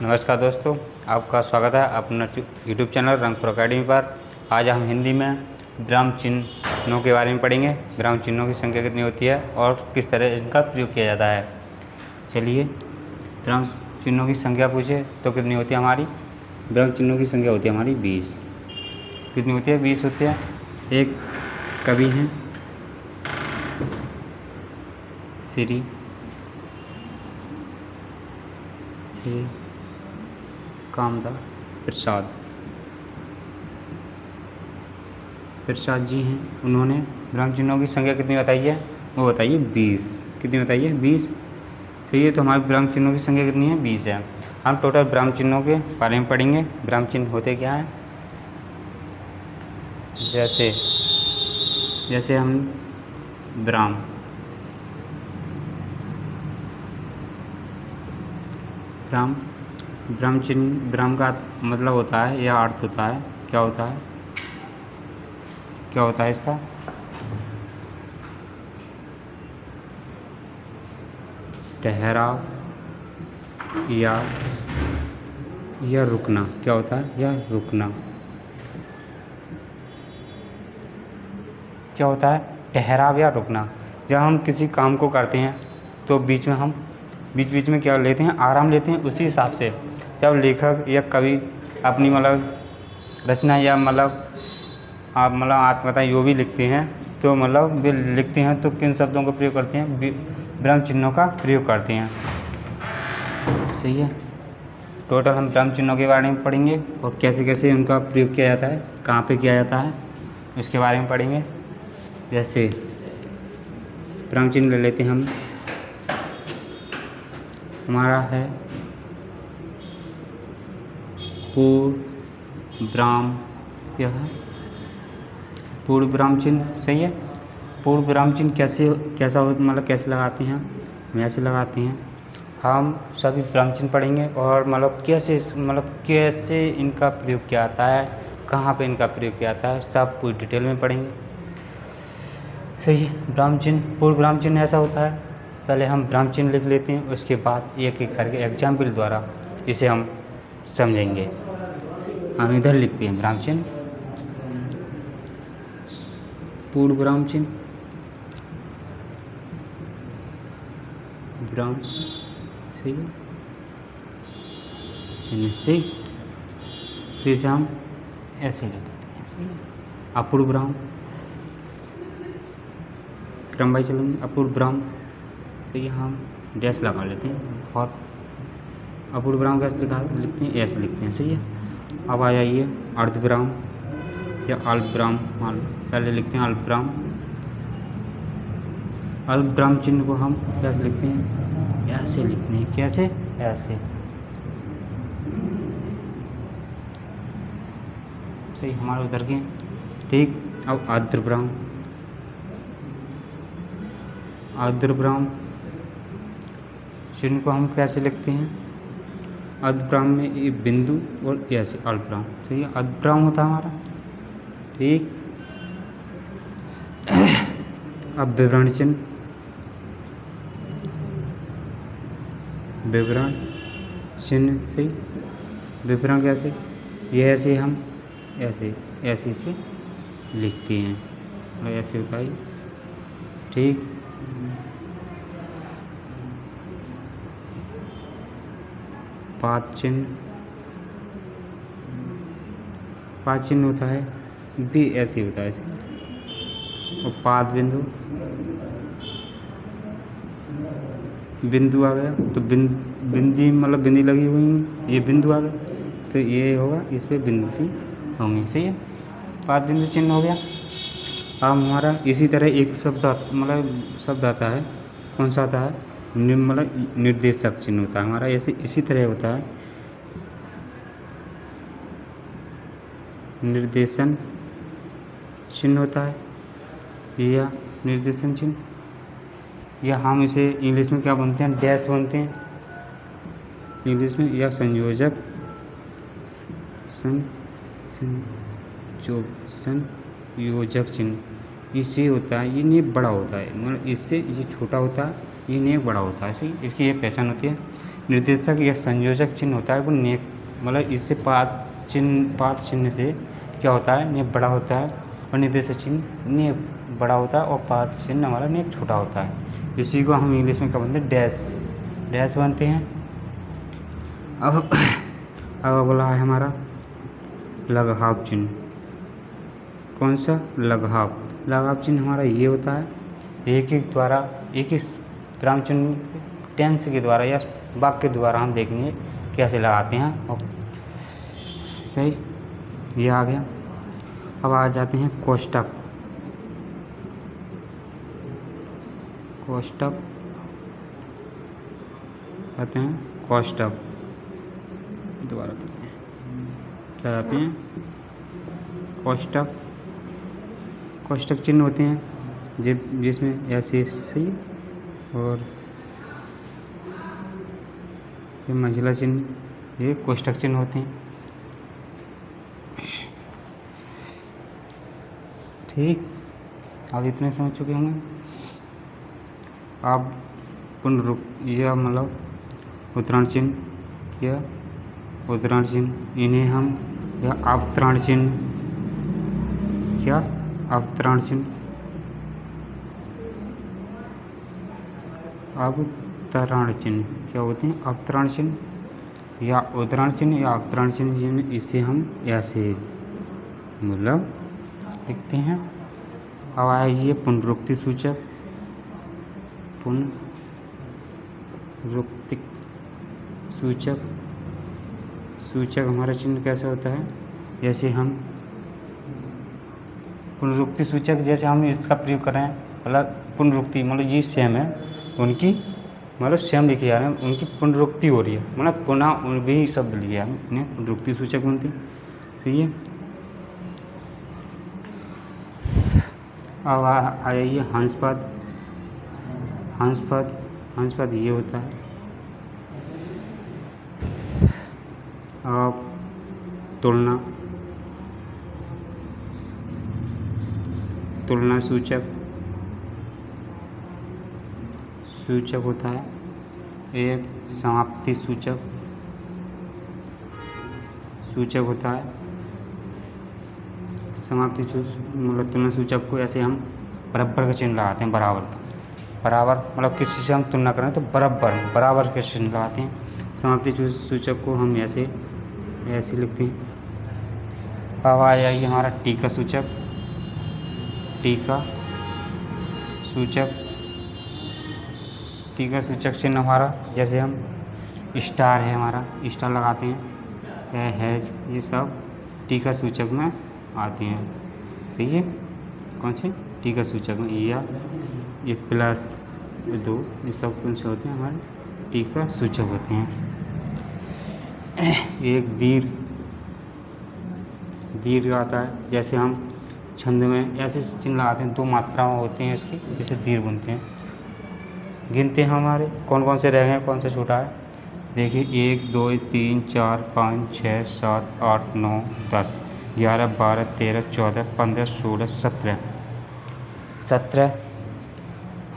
नमस्कार दोस्तों, आपका स्वागत है अपना यूट्यूब चैनल रंगपुर अकेडमी पर। आज हम हिंदी में विराम चिन्हों के बारे में पढ़ेंगे। विराम चिन्हों की संख्या कितनी होती है और किस तरह इनका प्रयोग किया जाता है। चलिए, विराम चिन्हों की संख्या पूछे तो कितनी होती है हमारी। विराम चिन्हों की संख्या होती है हमारी 20। कितनी होती है? 20 होती है। एक कवि हैं श्री कामदा प्रसाद जी हैं। उन्होंने विराम चिन्हों की संख्या कितनी बताई है? वो बताइए 20। कितनी बताइए? 20। सही है। तो हमारे विराम चिन्हों की संख्या कितनी है? 20 है। हम टोटल विराम चिन्हों के बारे में पढ़ेंगे। विराम चिन्ह होते क्या हैं? जैसे हम विराम चिन्ह, विराम का मतलब होता है या अर्थ होता है, क्या होता है इसका? ठहराव या रुकना। क्या होता है? या रुकना। क्या होता है? ठहराव या रुकना। जब हम किसी काम को करते हैं तो बीच में क्या लेते हैं? आराम लेते हैं। उसी हिसाब से जब लेखक या कवि अपनी रचना या आत्मकथा जो भी लिखते हैं तो वे लिखते हैं तो किन शब्दों का प्रयोग करते हैं? विराम चिन्हों का प्रयोग करते हैं। सही है। टोटल हम विराम चिन्हों के बारे में पढ़ेंगे और कैसे कैसे उनका प्रयोग किया जाता है, कहाँ पे किया जाता है, इसके बारे में पढ़ेंगे। जैसे विराम चिन्ह ले लेते हैं हम। हमारा है पूर्ण विराम चिन्ह। सही है। पूर्ण विराम चिन्ह कैसा हो कैसे लगाते हैं? हम ऐसे लगाते हैं। हम सभी विराम चिन्ह पढ़ेंगे और कैसे इनका प्रयोग किया जाता है, कहाँ पे इनका प्रयोग किया जाता है, सब पूरी डिटेल में पढ़ेंगे। सही है। विराम चिन्ह, पूर्ण विराम चिन्ह ऐसा होता है, पहले हम विराम चिन्ह लिख लेते हैं, उसके बाद एक एक करके एग्जाम्पल द्वारा इसे हम समझेंगे। हम इधर लिखते हैं विराम चिन्ह, पूर्ण विराम चिन्ह, विराम सही चिन्ह से, तो इसे हम ऐसे लिखते हैं। सही है। अपूर्ण विराम, क्रम बाई चलेंगे। अपूर्ण विराम तो ये हम डैश लगा लेते हैं। और अपूर्ण विराम कैसे लिखते हैं? ऐसे लिखते हैं। सही है। अब आ जाइए अर्ध विराम या अल्प विराम। पहले लिखते हैं अल्प विराम। अल्प विराम चिन्ह को हम कैसे लिखते हैं? ऐसे लिखते हैं। कैसे? ऐसे। सही, हमारे उधर के ठीक। अब अर्ध विराम। अर्ध विराम चिन्ह को हम कैसे लिखते हैं? अर्ध विराम में ये बिंदु और ऐसे अल्प विराम। सही है। अर्ध विराम होता है हमारा। ठीक। अब विवरण चिन्ह, विवरण चिन्ह। सही। विवरण कैसे? ये ऐसे हम ऐसे से लिखते हैं और ऐसे होता है। ठीक। पाद चिन्ह होता है, भी ऐसे होता है ऐसे। और पाद बिंदु आ गया तो बिंदी बिंदी लगी हुई, ये बिंदु आ गया तो ये होगा, इस पे बिंदी होंगी। सही है। पाद बिंदु चिन्ह हो गया। अब हमारा इसी तरह एक शब्द आता है। कौन सा आता है? निर्देशक चिन्ह होता है हमारा। ऐसे इसी तरह होता है निर्देशन चिन्ह होता है, या निर्देशन चिन्ह, या हम इसे इंग्लिश में क्या बोलते हैं? डैश बोलते हैं इंग्लिश में, या संयोजक संयोजक चिन्ह। इससे होता है, ये नेक बड़ा होता है, इससे ये छोटा होता है, ये नेक बड़ा होता है। सही। इसकी ये पहचान होती है। निर्देशक या संयोजक चिन्ह होता है वो ने मतलब इससे पात चिन्ह से क्या होता है, ने बड़ा होता है और निर्देशक चिन्ह ने बड़ा होता है और पात चिन्ह हमारा ने छोटा होता है। इसी को हम इंग्लिश में क्या बनते हैं, डैश बनते हैं। अब बोला है हमारा लगाव चिन्ह। कौन सा, लगाव चिन्ह हमारा ये होता है, एक एक विराम चिन्ह टेंस के द्वारा या वाक्य के द्वारा हम देखेंगे कैसे लगाते हैं। और सही, ये आ गया। अब आ जाते हैं कोष्टक आते हैं कोष्टक दोबारा करते हैं, क्या आते हैं, कोष्टक चिन्ह होते हैं जिसमें ऐसे सही और ये महिला चिन्ह, ये कोष्टक चिन्ह होते हैं। ठीक, अब इतने समझ चुके होंगे। अब यह मतलब उद्धरण चिन्ह या उद्धरण चिन्ह, इन्हें हम या अवतरण चिन्ह, क्या अवतरण चिन्ह, अवतरण चिन्ह क्या होते हैं, अवतरण चिन्ह या उद्धरण चिन्ह या अवतरण चिन्ह, इसे हम ऐसे मतलब लिखते हैं। अब आइए पुनरुक्ति सूचक। पुनरुक्ति सूचक हमारा चिन्ह कैसा होता है, जैसे हम पुनरुक्ति सूचक जैसे हम इसका प्रयोग कर रहे हैं, मतलब पुनरुक्ति मतलब जी सेम है, उनकी मतलब सेम लिखी जा रहे हैं, उनकी पुनरुक्ति हो रही है, मतलब पुनः भी शब्द लिखे जा रहे हैं, उन्हें पुनरुक्ति सूचक बनते हैं। ठीक है। अब आइए हंसपद ये होता है। अब तुलना सूचक होता है। एक समाप्ति सूचक होता है। समाप्ति मतलब तुलना सूचक को ऐसे हम बराबर का चिन्ह लगाते हैं, बराबर मतलब किसी से हम तुलना करें तो बराबर के चिन्ह लगाते हैं। समाप्ति सूचक को हम ऐसे लिखते हैं। अब आया ये हमारा टीका सूचक चिन्ह हमारा, जैसे हम स्टार है हमारा, स्टार लगाते हैं, हैज, ये सब टीका सूचक में आते हैं। सही है। कौन से टीका सूचक में, या ये प्लस 2, ये सब कौन से होते हैं, हमारे टीका सूचक होते हैं। एक दीर्घ आता है, जैसे हम छंद में ऐसे चिन्ह लगाते हैं, 2 मात्राएं होती हैं इसकी, जिसे दीर्घ बनते हैं। गिनते हैं हमारे कौन कौन से रह गए, कौन सा छोटा है। देखिए 1 2 3 4 5 6 7 8 9 10 11 12 13 14 15 16 17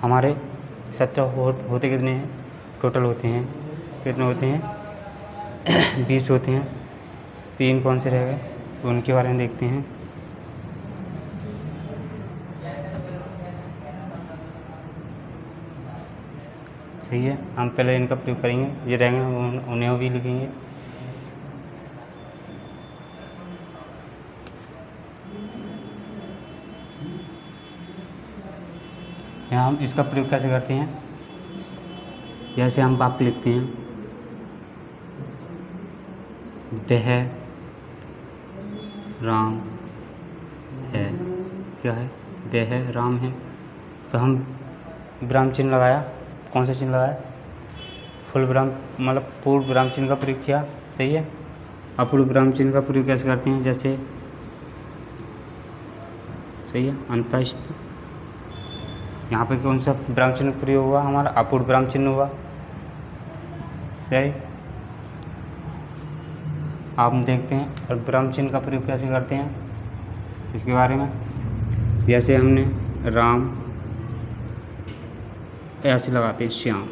हमारे 17 होते कितने हैं, टोटल होते हैं कितने होते हैं 20 होते हैं। 3 कौन से रह गए, तो उनके बारे में देखते हैं। सही है, हम पहले इनका प्रयोग करेंगे, ये रहेंगे उन्हें भी लिखेंगे। यहाँ हम इसका प्रयोग कैसे करते हैं, जैसे हम वाक्य लिखते हैं, वह राम है, क्या है, वह राम है, तो हम विराम चिन्ह लगाया, कौन सा चिन्ह लगाया, फुल विराम मतलब पूर्ण विराम चिन्ह का प्रयोग किया। सही है। अपूर्ण विराम चिन्ह का प्रयोग कैसे करते हैं, जैसे सही है अंतस्थ, यहाँ पे कौन सा विराम चिन्ह प्रयोग हुआ, हमारा अपूर्ण विराम चिन्ह हुआ। सही। आप देखते हैं और विराम चिन्ह का प्रयोग कैसे करते हैं इसके बारे में, जैसे हमने राम ऐसे लगाते हैं, श्याम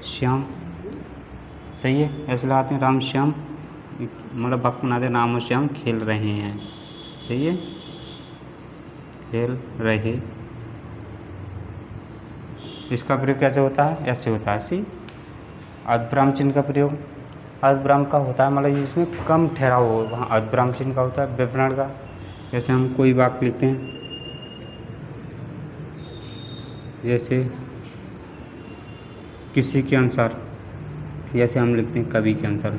श्याम, सही है, ऐसे लगाते हैं राम श्याम, मतलब वक्त बनाते राम और श्याम खेल रहे हैं, सही है, खेल रहे। इसका प्रयोग कैसे होता है, ऐसे होता है, सी अर्धविराम चिन्ह का प्रयोग अर्धविराम का होता है, मतलब जिसमें कम ठहराव हो, वहाँ अर्धविराम चिन्ह का होता है विवरण का। जैसे हम कोई वाक्य लिखते हैं, जैसे किसी के अनुसार, जैसे हम लिखते हैं कवि के अनुसार,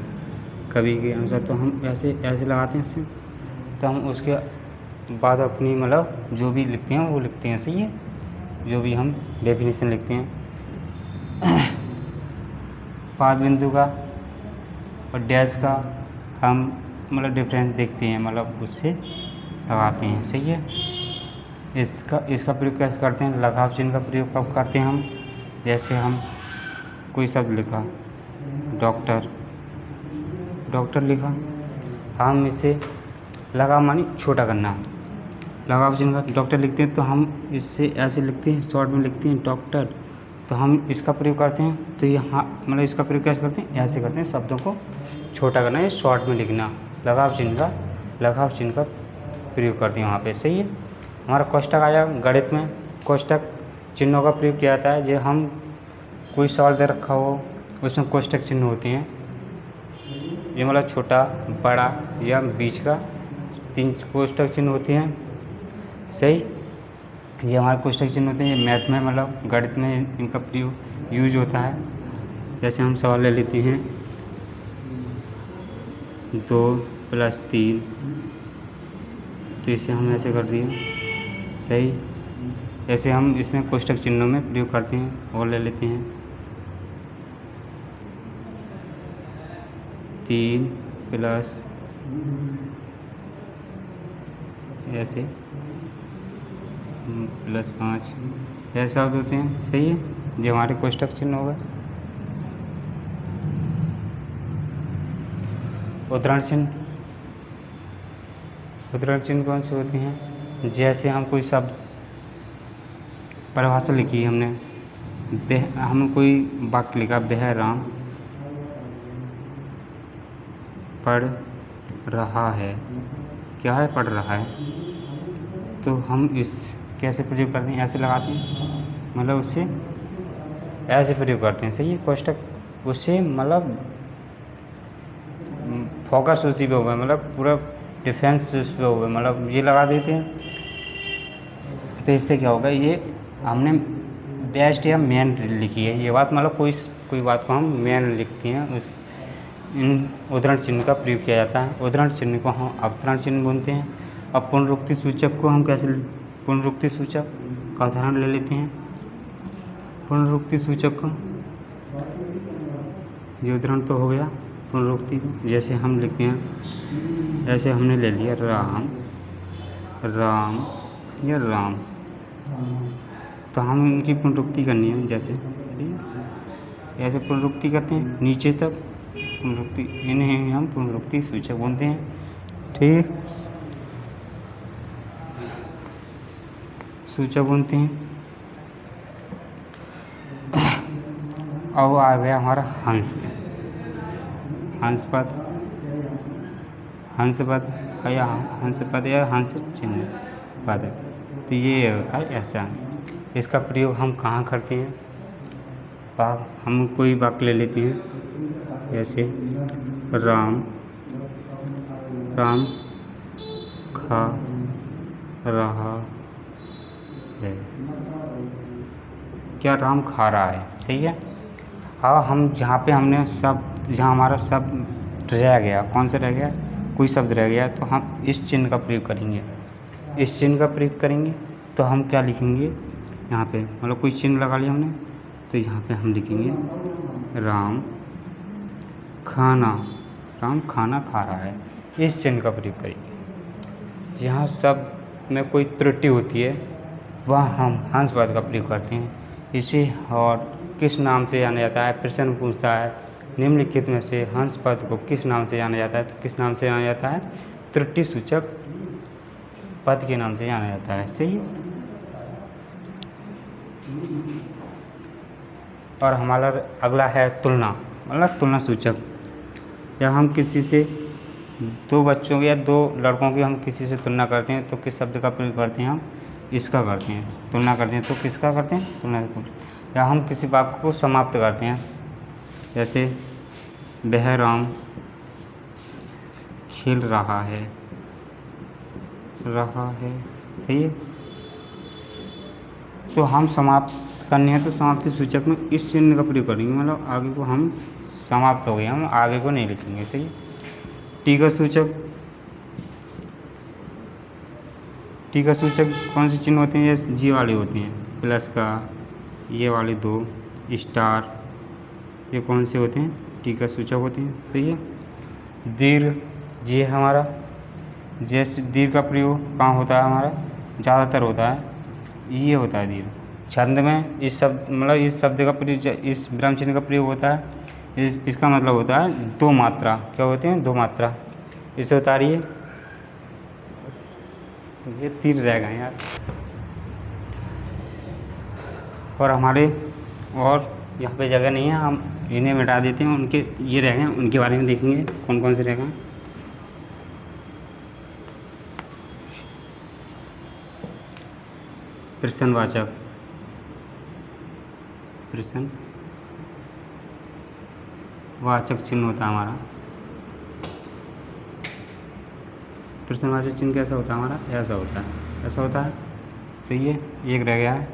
कवि के अनुसार, तो हम ऐसे लगाते हैं इससे, तो हम उसके बाद अपनी मतलब जो भी लिखते हैं वो लिखते हैं, सही है, जो भी हम डेफिनेशन लिखते हैं। पाद बिंदु का और डैश का हम मतलब डिफरेंस देखते हैं, मतलब उससे लगाते हैं, सही है। इसका प्रयोग कैसे करते हैं, लगाव चिन्ह का प्रयोग कब करते हैं हम, जैसे हम कोई शब्द लिखा, डॉक्टर लिखा, हम इसे लगाव मानी छोटा करना, लगाव चिन्ह का डॉक्टर लिखते हैं तो हम इससे ऐसे लिखते हैं, शॉर्ट में लिखते हैं डॉक्टर, तो हम इसका प्रयोग करते हैं, तो यहाँ मतलब इसका प्रयोग कैसे करते हैं, ऐसे करते हैं, शब्दों को छोटा करना है, शॉर्ट में लिखना, लगाव चिन्ह का प्रयोग करते हैं वहाँ पे, सही है। हमारा कोष्टक आया, गणित में कोष्टक चिन्हों का प्रयोग किया जाता है, जो हम कोई सवाल दे रखा हो उसमें कोष्टक चिन्ह होते हैं, ये मतलब छोटा, बड़ा या बीच का 3 कोष्टक चिन्ह होते हैं, सही। ये हमारे कोष्टक चिन्ह होते हैं, ये मैथ में मतलब गणित में इनका प्रयोग यूज होता है। जैसे हम सवाल ले लेते हैं 2 + 3, तो इसे हम ऐसे कर दिए, सही। ऐसे हम इसमें कोष्टक चिन्हों में प्रयोग करते हैं, और ले लेते हैं 3 + ऐसे +5, ऐसे शब्द होते हैं, सही है, ये हमारे कोष्टक चिन्ह होगा। उद्धरण चिन्ह कौन से होते हैं, जैसे हम कोई शब्द परिभाषा लिखी है हमने, हम कोई वाक्य लिखा, वह राम पढ़ रहा है, क्या है, पढ़ रहा है, तो हम इस कैसे प्रयोग करते हैं, ऐसे लगाते हैं, मतलब उससे ऐसे प्रयोग करते हैं, सही है, कोष्टक, उससे मतलब फोकस उसी पे हुआ है, मतलब पूरा डिफेंस उस पे हुआ है, मतलब ये लगा देते हैं, तो इससे क्या होगा, ये हमने बेस्ट या मेन लिखी है ये बात, मतलब कोई बात को हम मेन लिखते हैं, उस इन उद्धरण चिन्ह का प्रयोग किया जाता है। उद्धरण चिन्ह को हम अवतरण चिन्ह बोलते हैं। अब पुनरुक्ति सूचक को हम कैसे, पुनरुक्ति सूचक का उदाहरण ले लेते हैं। पुनरुक्ति सूचक का ये उदाहरण तो हो गया पुनरुक्ति, जैसे हम लिखते हैं, ऐसे हमने ले लिया राम या राम, तो हम इनकी पुनरुक्ति करनी है, जैसे ऐसे पुनरुक्ति करते हैं नीचे तक पुनरुक्ति, इन्हें हम पुनरुक्ति सूचक बोलते हैं, ठीक, सूचक बोलते हैं। अब आ गया हमारा हंसपद या हंस चिन्ह पद, तो ये होता है ऐसा। इसका प्रयोग हम कहाँ करते हैं, हम कोई वाक्य ले लेते हैं, जैसे राम खा रहा है, क्या राम खा रहा है, सही है। हाँ, हम जहाँ पे हमने जहाँ हमारा शब्द रह गया, कौन सा रह गया, कोई शब्द रह गया, तो हम इस चिन्ह का प्रयोग करेंगे, इस चिन्ह का प्रयोग करेंगे, तो हम क्या लिखेंगे यहाँ पे, मतलब कोई चिन्ह लगा लिया हमने, तो यहाँ पे हम लिखेंगे राम खाना खा रहा है, इस चिन्ह का प्रयोग करेंगे। जहाँ शब्द में कोई त्रुटि होती है वह हम हंस पद का प्रयोग करते हैं। इसे और किस नाम से जाना जाता है, प्रश्न पूछता है निम्नलिखित में से हंस पद को किस नाम से जाना जाता है, तो किस नाम से जाना जाता है, त्रुटि सूचक पद के नाम से जाना जाता है, सही है। और हमारा अगला है तुलना, मतलब तुलना सूचक। या हम किसी से दो बच्चों या दो लड़कों की हम किसी से तुलना करते हैं तो किस शब्द का प्रयोग करते हैं? हम इसका करते हैं। तुलना करते हैं तो किसका करते हैं? तुलना को। या हम किसी वाक्य को समाप्त करते हैं, जैसे वह राम खेल रहा है, सही है। तो हम समाप्त करनी है तो समाप्ति सूचक में इस चिन्ह का प्रयोग करेंगे, मतलब आगे को हम समाप्त हो गए, हम आगे को नहीं लिखेंगे, सही है। टीका सूचक, टीका सूचक कौन से चिन्ह होते हैं? ये जी वाले होते हैं, प्लस का, ये वाले दो स्टार, ये कौन से होते हैं? टीका सूचक होते हैं, सही है। दीर्घ, जी है हमारा, जैसे दीर्घ का प्रयोग कहाँ होता है? हमारा ज़्यादातर होता है, ये होता है दीर्घ। छंद में इस शब्द, मतलब इस शब्द का प्रयोग, इस विराम चिन्ह का प्रयोग होता है, इसका मतलब होता है दो मात्रा। क्या होते हैं? दो मात्रा। इसे उतारिए, ये तीर रह गए यार। और हमारे और यहाँ पे जगह नहीं है, हम इन्हें मिटा देते हैं, उनके ये रह गए, उनके बारे में देखेंगे कौन कौन से रह गए। प्रश्नवाचक, प्रश्नवाचक चिन्ह होता है हमारा। प्रश्नवाचक चिन्ह कैसा होता है हमारा? ऐसा होता है, ऐसा होता है, सही है। एक रह गया है,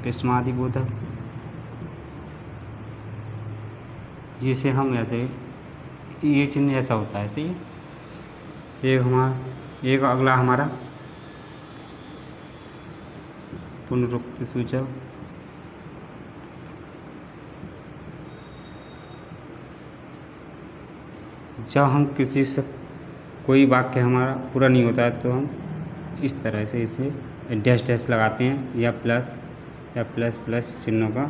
विस्मयादिबोधक, जिसे हम ऐसे, ये चिन्ह ऐसा होता है, सही है। एक अगला हमारा पुनरुक्ति सूचक, जब हम किसी से कोई वाक्य हमारा पूरा नहीं होता है तो हम इस तरह से इसे डैश डैश लगाते हैं या प्लस चिन्हों का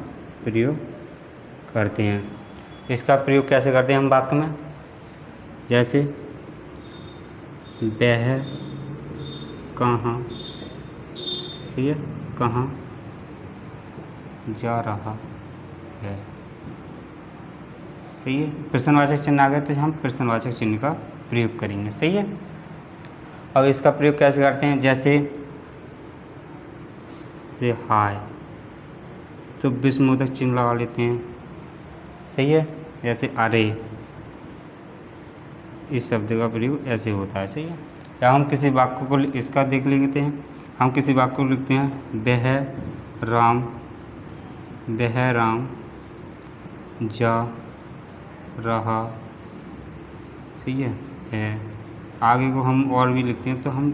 प्रयोग करते हैं। इसका प्रयोग कैसे करते हैं हम वाक्य में? जैसे वह कहाँ, ठीक है, कहाँ जा रहा है, सही है। प्रश्नवाचक चिन्ह आ गए तो हम प्रश्नवाचक चिन्ह का प्रयोग करेंगे, सही है। अब इसका प्रयोग कैसे करते हैं? जैसे हाय, तो विस्मोदक चिन्ह लगा लेते हैं, सही है। जैसे अरे, इस शब्द का प्रयोग ऐसे होता है, सही है। या हम किसी वाक्य को इसका देख लेते हैं, हम किसी वाक्य को लिखते हैं वह राम जा रहा, सही है। आगे को हम और भी लिखते हैं तो हम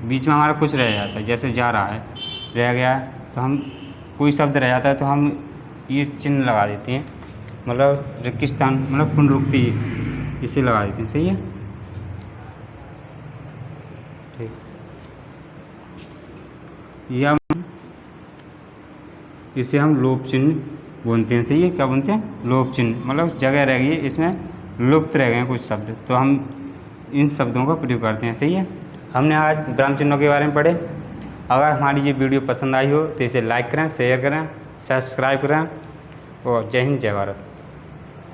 बीच में हमारा कुछ रह जाता है, जैसे जा रहा है रह गया तो हम कोई शब्द रह जाता है तो हम ये चिन्ह लगा देते हैं, मतलब रेगिस्तान, मतलब पुनरुक्ति, इसे लगा देते हैं, सही है। ठीक, या इसे हम लोप चिन्ह बोलते हैं, सही है। क्या बोलते हैं? लोप चिन्ह, मतलब उस जगह रह गई, इसमें लुप्त रह गए हैं कुछ शब्द, तो हम इन शब्दों का प्रयोग करते हैं, सही है। हमने आज विराम चिन्हों के बारे में पढ़े। अगर हमारी ये वीडियो पसंद आई हो तो इसे लाइक करें, शेयर करें, सब्सक्राइब करें, और जय हिंद, जय भारत।